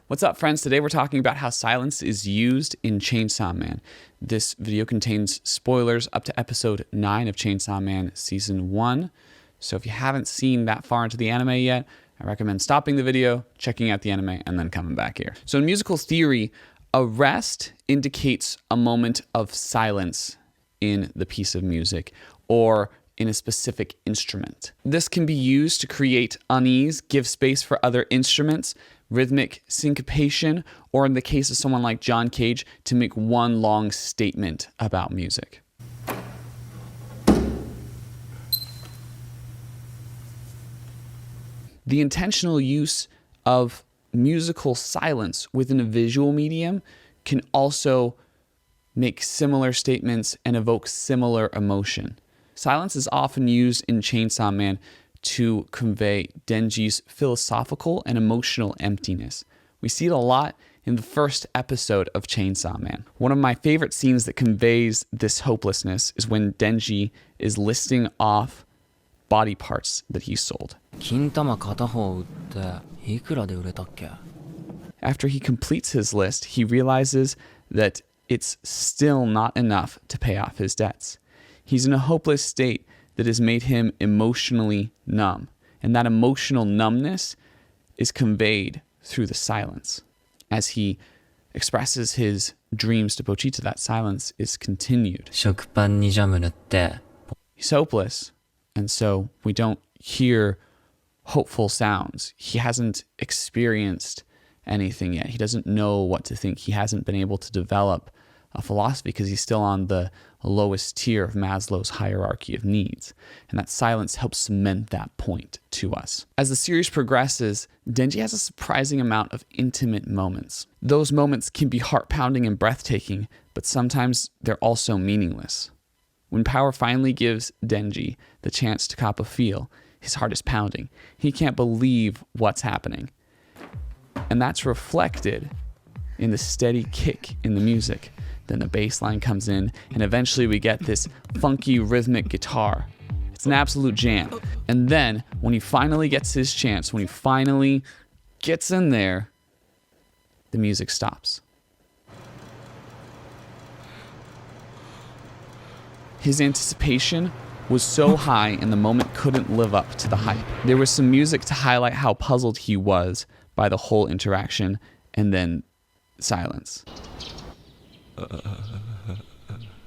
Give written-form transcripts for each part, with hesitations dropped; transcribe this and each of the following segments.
What's up, friends? Today we're talking about how silence is used in Chainsaw Man. This video contains spoilers up to episode 9 of Chainsaw Man Season 1. So if you haven't seen that far into the anime yet, I recommend stopping the video, checking out the anime, and then coming back here. So in musical theory, a rest indicates a moment of silence in the piece of music or in a specific instrument. This can be used to create unease, give space for other instruments, rhythmic syncopation, or in the case of someone like John Cage, to make one long statement about music. The intentional use of musical silence within a visual medium can also make similar statements and evoke similar emotion. Silence is often used in Chainsaw Man to convey Denji's philosophical and emotional emptiness. We see it a lot in the first episode of Chainsaw Man. One of my favorite scenes that conveys this hopelessness is when Denji is listing off body parts that he sold. After he completes his list, he realizes that it's still not enough to pay off his debts. He's in a hopeless state that has made him emotionally numb. And that emotional numbness is conveyed through the silence. As he expresses his dreams to Pochita, that silence is continued. He's hopeless, and so we don't hear hopeful sounds. He hasn't experienced anything yet. He doesn't know what to think. He hasn't been able to develop a philosophy because he's still on the lowest tier of Maslow's hierarchy of needs. And that silence helps cement that point to us. As the series progresses, Denji has a surprising amount of intimate moments. Those moments can be heart-pounding and breathtaking, but sometimes they're also meaningless. When Power finally gives Denji the chance to cop a feel, his heart is pounding. He can't believe what's happening. And that's reflected in the steady kick in the music. Then the bass line comes in, and eventually we get this funky rhythmic guitar. It's an absolute jam. And then, when he finally gets his chance, when he finally gets in there, the music stops. His anticipation was so high, and the moment couldn't live up to the hype. There was some music to highlight how puzzled he was by the whole interaction, and then silence.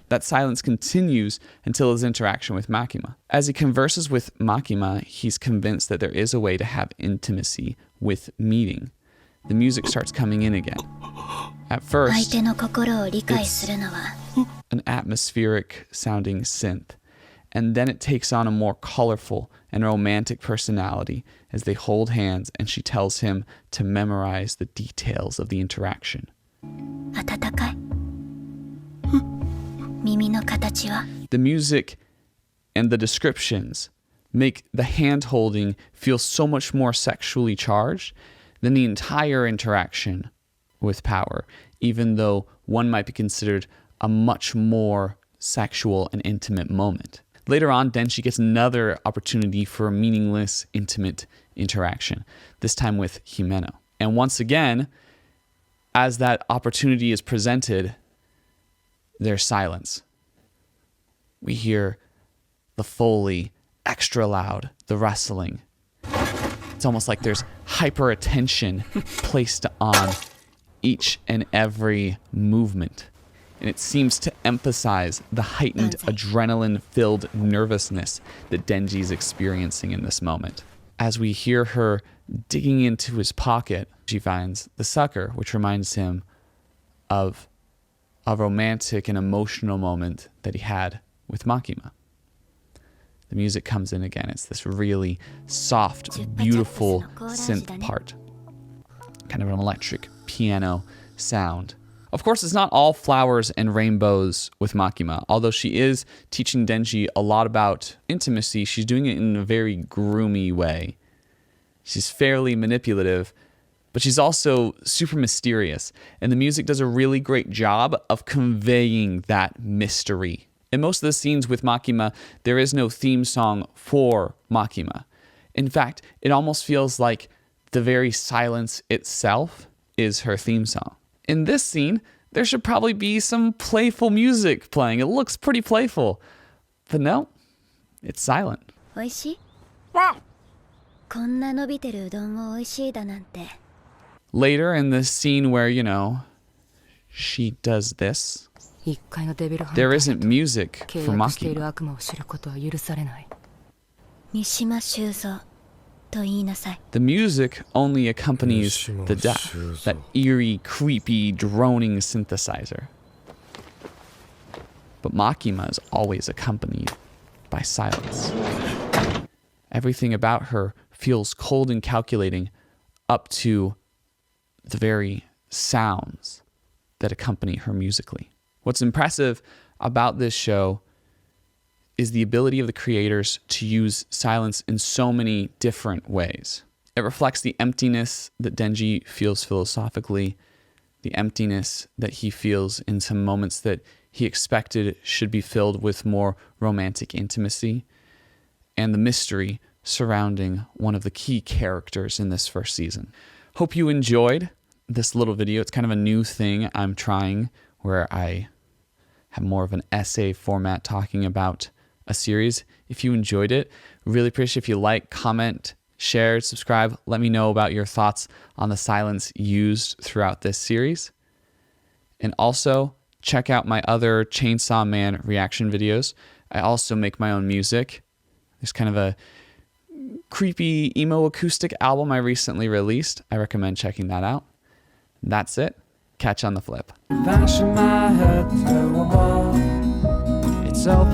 That silence continues until his interaction with Makima. As he converses with Makima, he's convinced that there is a way to have intimacy with meeting. The music starts coming in again. At first, it's an atmospheric sounding synth, and then it takes on a more colorful and romantic personality as they hold hands and she tells him to memorize the details of the interaction. The music and the descriptions make the hand-holding feel so much more sexually charged than the entire interaction with Power, even though one might be considered a much more sexual and intimate moment. Later on, Denji gets another opportunity for a meaningless, intimate interaction, this time with Himeno. And once again, as that opportunity is presented, there's silence. We hear the Foley extra loud, the rustling. It's almost like there's hyper attention placed on each and every movement. And it seems to emphasize the heightened adrenaline-filled nervousness that Denji's experiencing in this moment. As we hear her digging into his pocket, she finds the sucker, which reminds him of a romantic and emotional moment that he had with Makima. The music comes in again. It's this really soft, beautiful synth part. Kind of an electric piano sound. Of course, it's not all flowers and rainbows with Makima. Although she is teaching Denji a lot about intimacy, she's doing it in a very groomy way. She's fairly manipulative, but she's also super mysterious. And the music does a really great job of conveying that mystery. In most of the scenes with Makima, there is no theme song for Makima. In fact, it almost feels like the very silence itself is her theme song. In this scene, there should probably be some playful music playing. It looks pretty playful. But no, it's silent. おいしい？こんな伸びてるうどんをおいしいだなんて。 Later in the scene where, she does this, there isn't music for Makima. 三島修造と言いなさい。 The music only accompanies the death, that eerie, creepy, droning synthesizer. But Makima is always accompanied by silence. Everything about her feels cold and calculating up to the very sounds that accompany her musically. What's impressive about this show is the ability of the creators to use silence in so many different ways. It reflects the emptiness that Denji feels philosophically, the emptiness that he feels in some moments that he expected should be filled with more romantic intimacy, and the mystery surrounding one of the key characters in this first season. Hope you enjoyed this little video. It's kind of a new thing I'm trying where I have more of an essay format talking about a series. If you enjoyed it, really appreciate if you like, comment, share, subscribe. Let me know about your thoughts on the silence used throughout this series. And also, check out my other Chainsaw Man reaction videos. I also make my own music. There's kind of a creepy emo acoustic album I recently released. I recommend checking that out. That's it. Catch you on the flip. Bashing my head through a wall. It's open